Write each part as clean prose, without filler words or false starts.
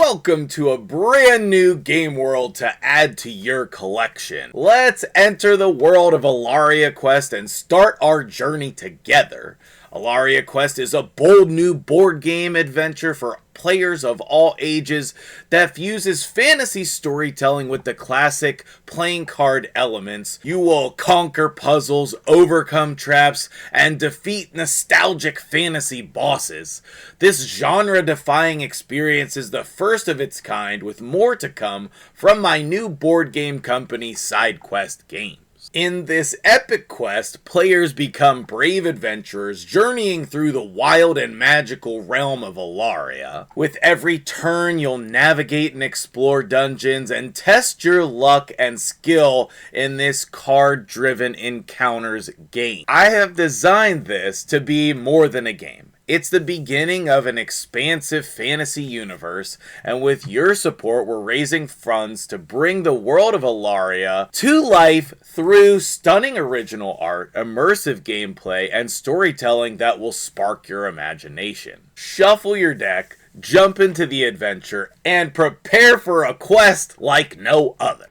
Welcome to a brand new game world to add to your collection. Let's enter the world of Alaria Quest and start our journey together. Alaria Quest is a bold new board game adventure for players of all ages that fuses fantasy storytelling with the classic playing card elements. You will conquer puzzles, overcome traps, and defeat nostalgic fantasy bosses. This genre-defying experience is the first of its kind, with more to come from my new board game company, SideQuest Games. In this epic quest, players become brave adventurers journeying through the wild and magical realm of Allaria. With every turn, you'll navigate and explore dungeons and test your luck and skill in this card-driven encounters game. I have designed this to be more than a game. It's the beginning of an expansive fantasy universe, and with your support, we're raising funds to bring the world of Allaria to life through stunning original art, immersive gameplay, and storytelling that will spark your imagination. Shuffle your deck, jump into the adventure, and prepare for a quest like no other.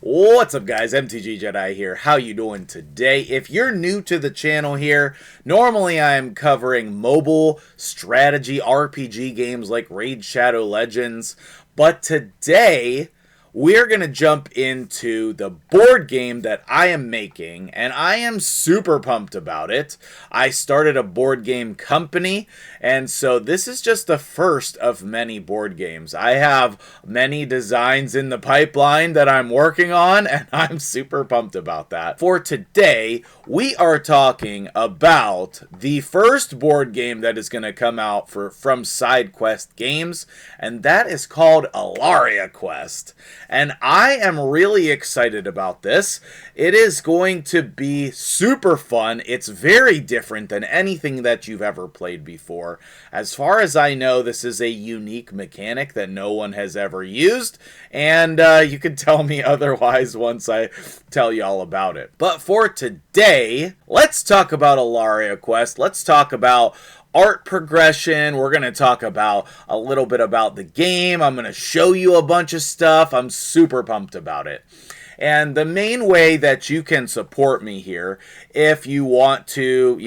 What's up guys, MtgJedi here. How you doing today? If you're new to the channel here, normally I'm covering mobile strategy RPG games like Raid Shadow Legends, but today we're going to jump into the board game that I am making, and I am super pumped about it. I started a board game company, and so this is just the first of many board games. I have many designs in the pipeline that I'm working on, and I'm super pumped about that. For today, we are talking about the first board game that is going to come out from SideQuest Games, and that is called Alaria Quest. And I am really excited about this. It is going to be super fun. It's very different than anything that you've ever played before. As far as I know, this is a unique mechanic that no one has ever used, and you can tell me otherwise once I tell you all about it. But for today, let's talk about Alaria Quest. Let's talk about art progression. We're going to talk about a little bit about the game. I'm going to show you a bunch of stuff. I'm super pumped about it. And the main way that you can support me here, if you want to,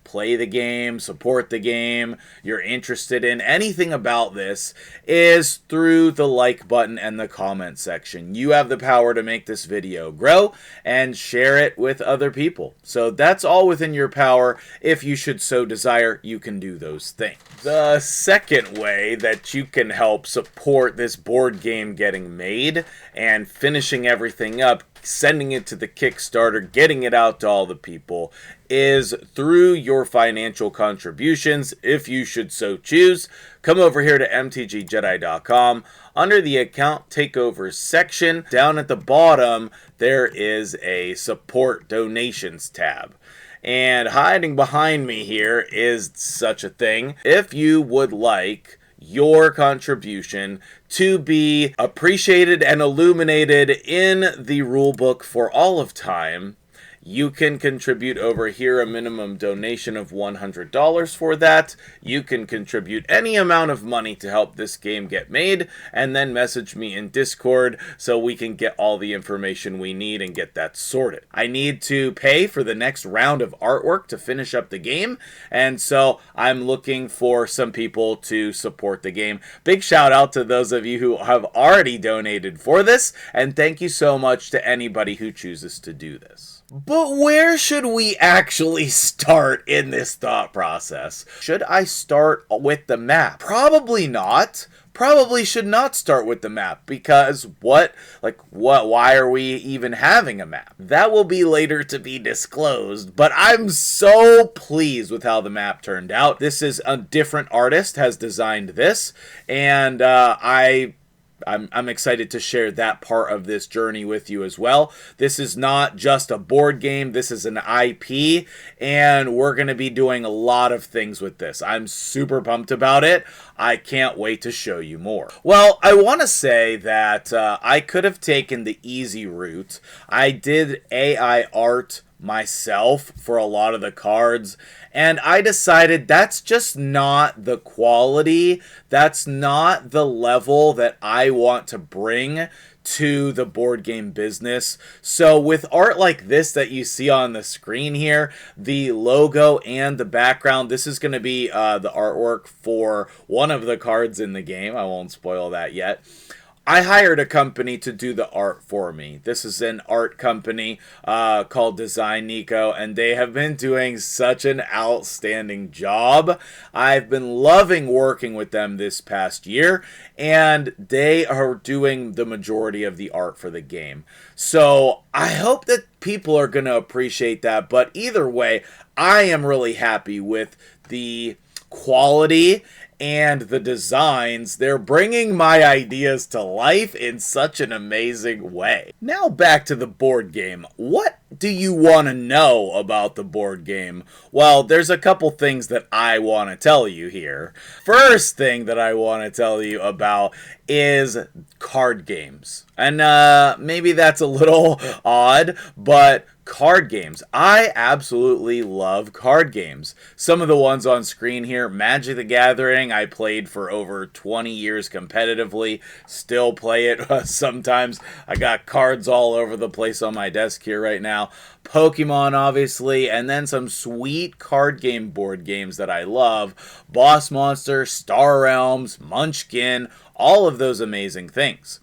play the game, support the game, you're interested in anything about this, is through the like button and the comment section. You have the power to make this video grow and share it with other people. So that's all within your power. If you should so desire, you can do those things. The second way that you can help support this board game getting made and finishing everything up, sending it to the Kickstarter, getting it out to all the people, is through your financial contributions. If you should so choose, come over here to MtgJedi.com. Under the account takeovers section, down at the bottom, there is a support donations tab. And hiding behind me here is such a thing. If you would like your contribution to be appreciated and illuminated in the rulebook for all of time, you can contribute over here a minimum donation of $100 for that. You can contribute any amount of money to help this game get made, and then message me in Discord so we can get all the information we need and get that sorted. I need to pay for the next round of artwork to finish up the game, and so I'm looking for some people to support the game. Big shout out to those of you who have already donated for this, and thank you so much to anybody who chooses to do this. But where should we actually start in this thought process? Should I start with the map? Probably not. Probably should not start with the map, because why are we even having a map? That will be later to be disclosed, but I'm so pleased with how the map turned out. This is a different artist has designed this, and I'm excited to share that part of this journey with you as well. This is not just a board game. This is an IP, and we're going to be doing a lot of things with this. I'm super pumped about it. I can't wait to show you more. Well, I want to say that I could have taken the easy route. I did AI art myself for a lot of the cards, and I decided that's just not the quality, that's not the level that I want to bring to the board game business. So with art like this that you see on the screen here, the logo and the background, this is going to be the artwork for one of the cards in the game. I won't spoil that yet. I hired a company to do the art for me. This is an art company called Design Nico, and they have been doing such an outstanding job. I've been loving working with them this past year, and they are doing the majority of the art for the game. So I hope that people are going to appreciate that, but either way, I am really happy with the quality and the designs. They're bringing my ideas to life in such an amazing way. Now back to the board game. What do you want to know about the board game? Well, there's a couple things that I want to tell you here. First thing that I want to tell you about is card games. And maybe that's a little odd, but card games. I absolutely love card games. Some of the ones on screen here, Magic the Gathering, I played for over 20 years competitively. Still play it sometimes. I got cards all over the place on my desk here right now. Pokemon, obviously, and then some sweet card game board games that I love. Boss Monster, Star Realms, Munchkin, all of those amazing things.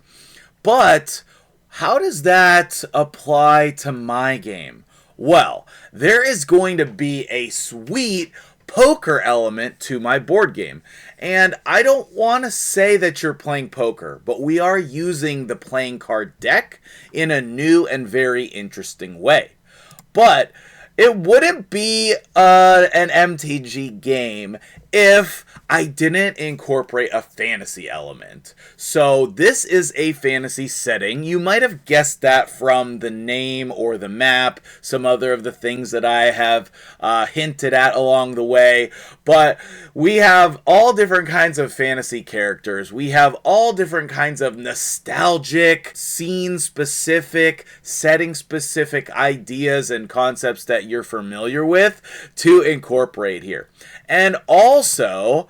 But how does that apply to my game? Well, there is going to be a sweet poker element to my board game. And I don't want to say that you're playing poker, but we are using the playing card deck in a new and very interesting way. But it wouldn't be an MTG game if I didn't incorporate a fantasy element. So this is a fantasy setting. You might have guessed that from the name or the map, some other of the things that I have hinted at along the way. But we have all different kinds of fantasy characters. We have all different kinds of nostalgic, scene-specific, setting-specific ideas and concepts that you're familiar with to incorporate here. And also,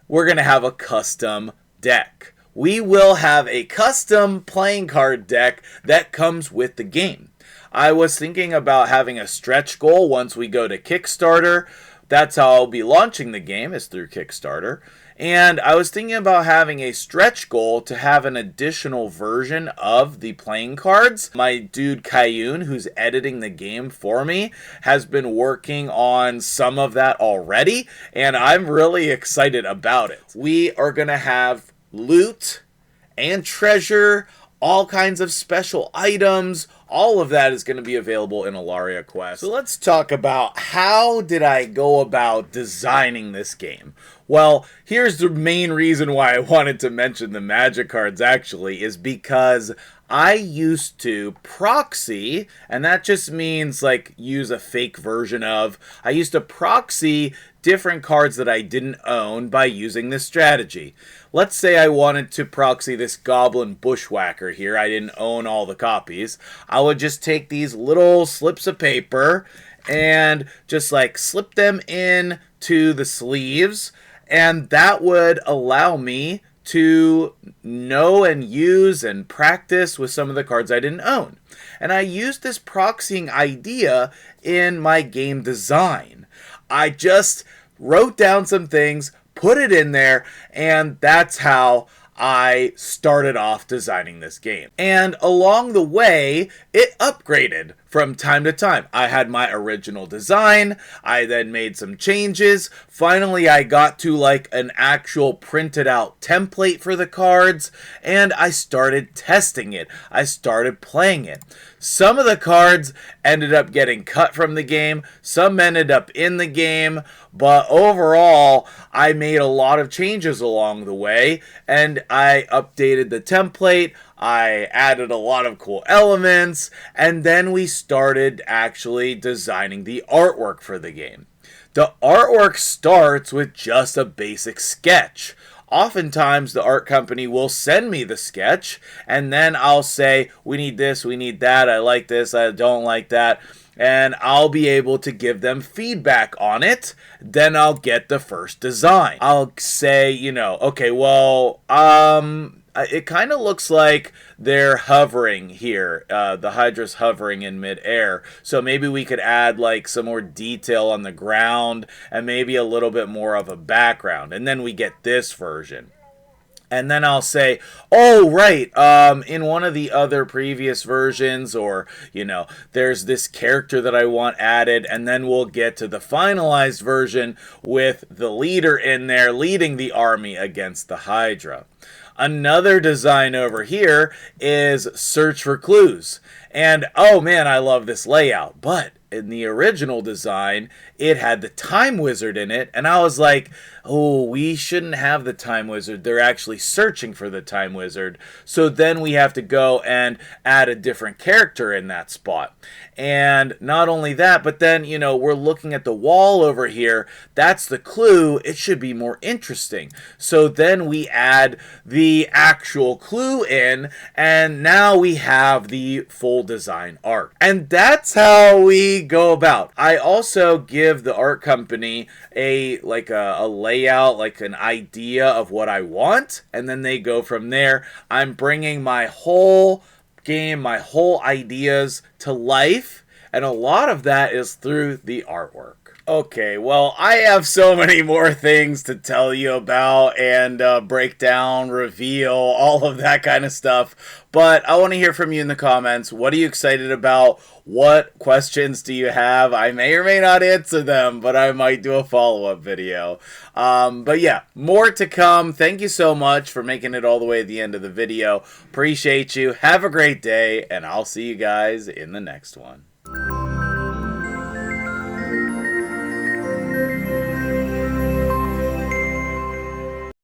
we're going to have a custom deck. We will have a custom playing card deck that comes with the game. I was thinking about having a stretch goal once we go to Kickstarter. That's how I'll be launching the game, is through Kickstarter. And I was thinking about having a stretch goal to have an additional version of the playing cards. My dude Kayun, who's editing the game for me, has been working on some of that already, and I'm really excited about it. We are going to have loot and treasure, all kinds of special items. All of that is going to be available in Alaria Quest. So let's talk about how did I go about designing this game. Well, here's the main reason why I wanted to mention the Magic cards actually, is because I used to proxy, and that just means like use a fake version of, I used to proxy different cards that I didn't own by using this strategy. Let's say I wanted to proxy this Goblin Bushwhacker here. I didn't own all the copies. I would just take these little slips of paper and just like slip them in to the sleeves, and that would allow me to know and use and practice with some of the cards I didn't own. And I used this proxying idea in my game design. I just wrote down some things, put it in there, and that's how I started off designing this game. And along the way, it upgraded from time to time. I had my original design, I then made some changes. Finally, I got to like an actual printed out template for the cards, and I started testing it. I started playing it. Some of the cards ended up getting cut from the game, some ended up in the game, but overall, I made a lot of changes along the way, and I updated the template, I added a lot of cool elements, and then we started actually designing the artwork for the game. The artwork starts with just a basic sketch. Oftentimes, the art company will send me the sketch, and then I'll say, we need this, we need that, I like this, I don't like that. and I'll be able to give them feedback on it. Then I'll get the first design. I'll say, you know, okay, well, it kind of looks like they're hovering here. The Hydra's hovering in midair. So maybe we could add like some more detail on the ground and maybe a little bit more of a background. And then we get this version. And then I'll say, oh, right, in one of the other previous versions, or, you know, there's this character that I want added, and then we'll get to the finalized version with the leader in there leading the army against the Hydra. Another design over here is search for clues. And, oh man, I love this layout, but in the original design, it had the time wizard in it, and I was like, oh, we shouldn't have the time wizard. They're actually searching for the time wizard. So then we have to go and add a different character in that spot. And not only that, but then, you know, we're looking at the wall over here. That's the clue. It should be more interesting. So then we add the actual clue in, and now we have the full design art. And that's how we go about. I also give the art company a layout, like an idea of what I want, and then they go from there. I'm bringing my whole game, my whole ideas to life, and a lot of that is through the artwork. Okay, well, I have so many more things to tell you about and break down, reveal, all of that kind of stuff. But I want to hear from you in the comments. What are you excited about? What questions do you have? I may or may not answer them, but I might do a follow-up video. But yeah, more to come. Thank you so much for making it all the way to the end of the video. Appreciate you. Have a great day, and I'll see you guys in the next one.